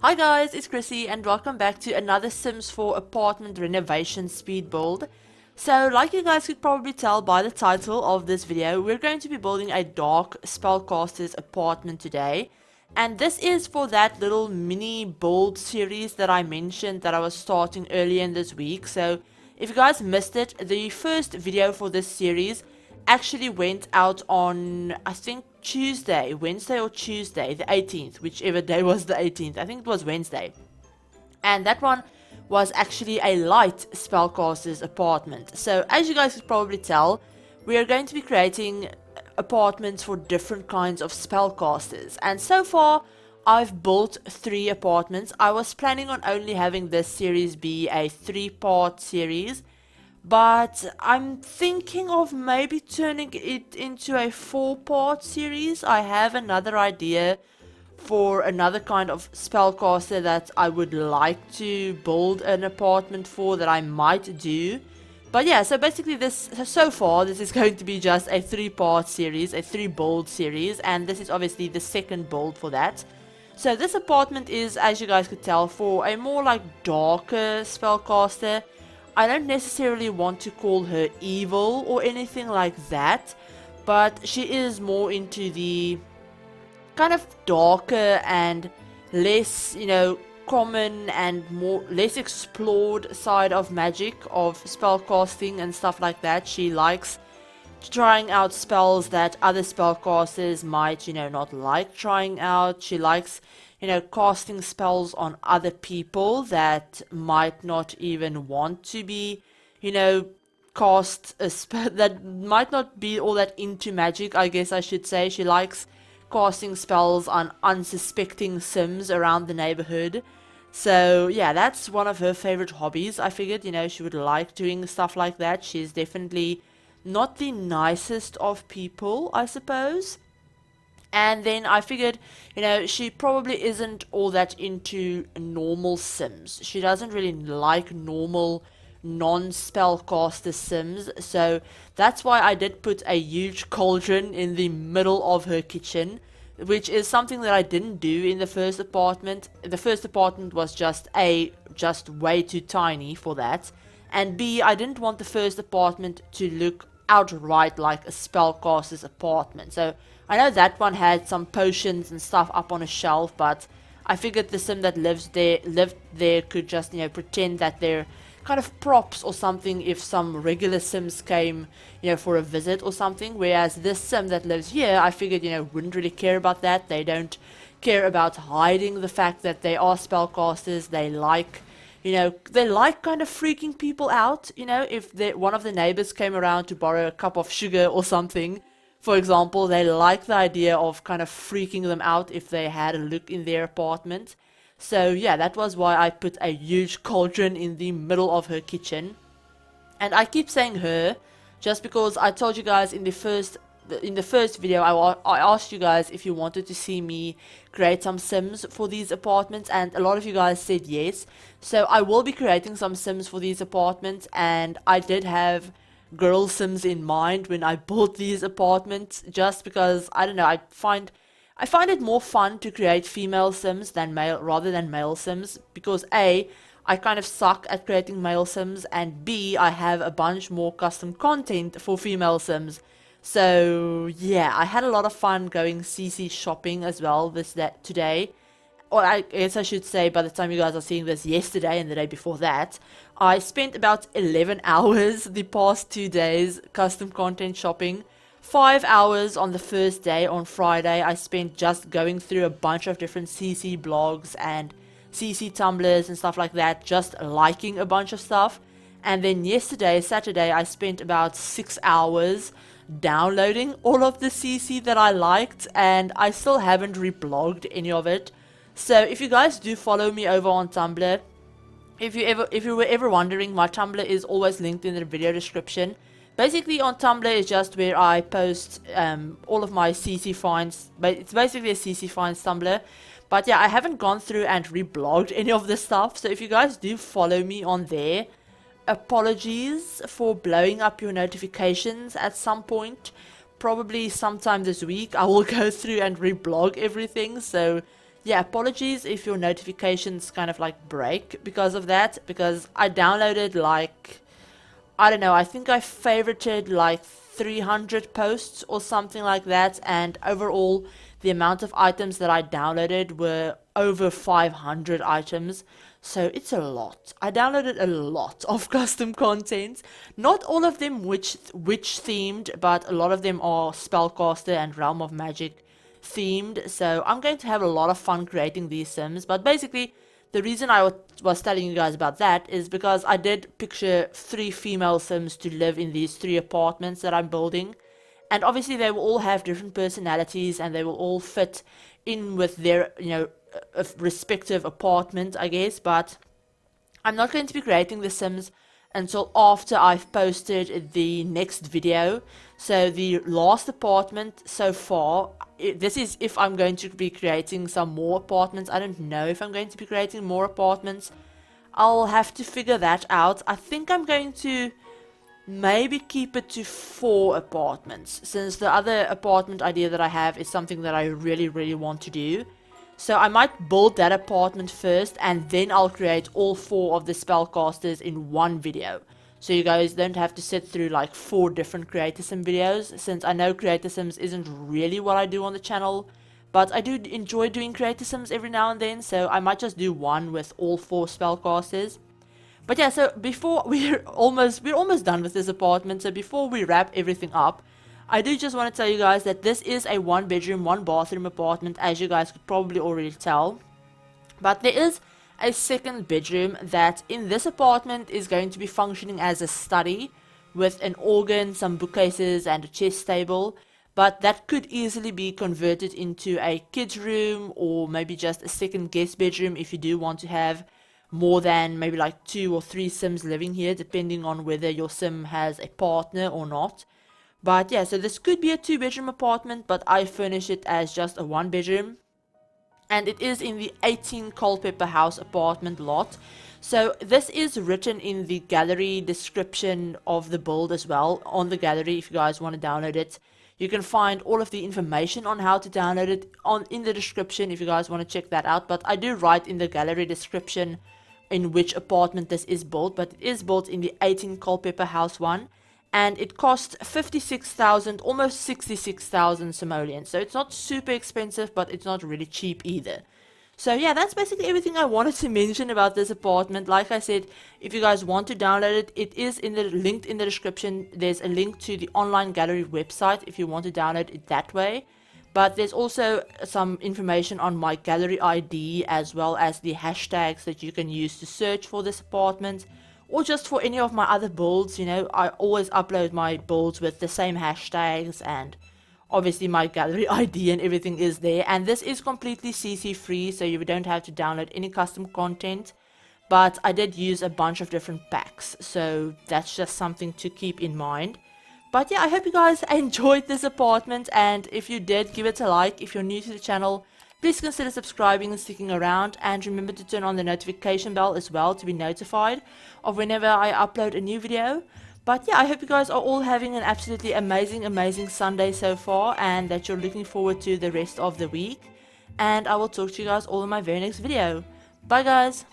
Hi guys, it's Chrissie and welcome back to another Sims 4 apartment renovation speed build. So like you guys could probably tell by the title of this video, we're going to be building a dark spellcaster's apartment today. And this is for that little mini build series that I mentioned that I was starting earlier in this week. So if you guys missed it, the first video for this series actually went out on, I think, Wednesday or Tuesday, the 18th, whichever day was the 18th. I think it was Wednesday. And that one was actually a light spellcaster's apartment. So as you guys could probably tell, we are going to be creating apartments for different kinds of spellcasters. And so far, I've built 3 apartments. I was planning on only having this series be a 3-part series, but I'm thinking of maybe turning it into a 4-part series. I have another idea for another kind of spellcaster that I would like to build an apartment for that I might do. But yeah, so basically so far this is going to be just a 3-part series, a 3-build series, and this is obviously the second build for that. So this apartment is, as you guys could tell, for a more like darker spellcaster. I don't necessarily want to call her evil or anything like that, but she is more into the kind of darker and less, common and less explored side of magic, of spellcasting and stuff like that. She likes trying out spells that other spellcasters might, not like trying out. She likes, casting spells on other people that might not even want to be, cast a spell, that might not be all that into magic, I guess I should say. She likes casting spells on unsuspecting Sims around the neighborhood. So yeah, that's one of her favorite hobbies. I figured, she would like doing stuff like that. She's definitely not the nicest of people, I suppose. And then I figured, she probably isn't all that into normal Sims. She doesn't really like normal non-spellcaster Sims. So that's why I did put a huge cauldron in the middle of her kitchen, which is something that I didn't do in the first apartment. The first apartment was just way too tiny for that. And B, I didn't want the first apartment to look outright like a spellcaster's apartment. So I know that one had some potions and stuff up on a shelf, but I figured the Sim that lived there could just, pretend that they're kind of props or something if some regular Sims came, for a visit or something. Whereas this Sim that lives here, I figured, wouldn't really care about that. They don't care about hiding the fact that they are spellcasters. They like, kind of freaking people out. If one of the neighbors came around to borrow a cup of sugar or something, for example, they like the idea of kind of freaking them out if they had a look in their apartment. So yeah, that was why I put a huge cauldron in the middle of her kitchen. And I keep saying her, just because I told you guys in the first video, I asked you guys if you wanted to see me create some Sims for these apartments, and a lot of you guys said yes. So I will be creating some Sims for these apartments, and I did have girl Sims in mind when I built these apartments, just because, I don't know, I find it more fun to create female Sims rather than male Sims, because A, I kind of suck at creating male Sims, and B, I have a bunch more custom content for female Sims. So yeah, I had a lot of fun going CC shopping as well today. Or I guess I should say, by the time you guys are seeing this, yesterday and the day before that, I spent about 11 hours the past 2 days custom content shopping. 5 hours on the first day, on Friday, I spent just going through a bunch of different CC blogs and CC tumblers and stuff like that, just liking a bunch of stuff. And then yesterday, Saturday, I spent about 6 hours downloading all of the CC that I liked, and I still haven't reblogged any of it. So if you guys do follow me over on Tumblr, if you were ever wondering, my Tumblr is always linked in the video description. Basically on Tumblr is just where I post all of my CC finds, but it's basically a CC finds Tumblr. But yeah, I haven't gone through and reblogged any of this stuff, so if you guys do follow me on there, apologies for blowing up your notifications at some point. Probably sometime this week I will go through and reblog everything, so yeah, apologies if your notifications kind of like break because of that, because I downloaded like, I don't know, I think I favorited like 300 posts or something like that, and overall the amount of items that I downloaded were over 500 items, so it's a lot. I downloaded a lot of custom content, not all of them witch themed, but a lot of them are Spellcaster and Realm of Magic themed, so I'm going to have a lot of fun creating these sims. But basically, the reason I was telling you guys about that is because I did picture 3 female sims to live in these 3 apartments that I'm building. And obviously they will all have different personalities and they will all fit in with their, respective apartment, I guess. But I'm not going to be creating the sims until after I've posted the next video. So the last apartment so far, this is if I'm going to be creating some more apartments. I don't know if I'm going to be creating more apartments. I'll have to figure that out. I think I'm going to maybe keep it to 4 apartments, since the other apartment idea that I have is something that I really want to do. So I might build that apartment first, and then I'll create all 4 of the spellcasters in one video. So you guys don't have to sit through like 4 different Creator Sim videos, since I know Creator Sims isn't really what I do on the channel. But I do enjoy doing Creator Sims every now and then, so I might just do one with all 4 spellcasters. But yeah, so before we're almost done with this apartment, so before we wrap everything up, I do just want to tell you guys that this is a 1 bedroom, 1 bathroom apartment, as you guys could probably already tell. But there is a 2nd bedroom that in this apartment is going to be functioning as a study with an organ, some bookcases and a chess table. But that could easily be converted into a kids room, or maybe just a 2nd guest bedroom if you do want to have more than maybe like 2 or 3 sims living here, depending on whether your sim has a partner or not. But yeah, so this could be a 2 bedroom apartment, but I furnish it as just a 1 bedroom. And it is in the 18 Culpepper house apartment lot. So this is written in the gallery description of the build as well, on the gallery if you guys want to download it. You can find all of the information on how to download it in the description if you guys want to check that out. But I do write in the gallery description in which apartment this is built, but it is built in the 18 Culpepper house one, and it costs 56,000, almost 66,000 simoleons. So it's not super expensive, but it's not really cheap either. So yeah, that's basically everything I wanted to mention about this apartment. Like I said, if you guys want to download it, it is linked in the description. There's a link to the online gallery website if you want to download it that way. But there's also some information on my gallery ID, as well as the hashtags that you can use to search for this apartment, or just for any of my other builds. I always upload my builds with the same hashtags, and obviously my gallery ID and everything is there. And this is completely CC free, so you don't have to download any custom content. But I did use a bunch of different packs, so that's just something to keep in mind. But yeah, I hope you guys enjoyed this apartment, and if you did, give it a like. If you're new to the channel, please consider subscribing and sticking around, and remember to turn on the notification bell as well to be notified of whenever I upload a new video. But yeah, I hope you guys are all having an absolutely amazing Sunday so far, and that you're looking forward to the rest of the week. And I will talk to you guys all in my very next video. Bye guys!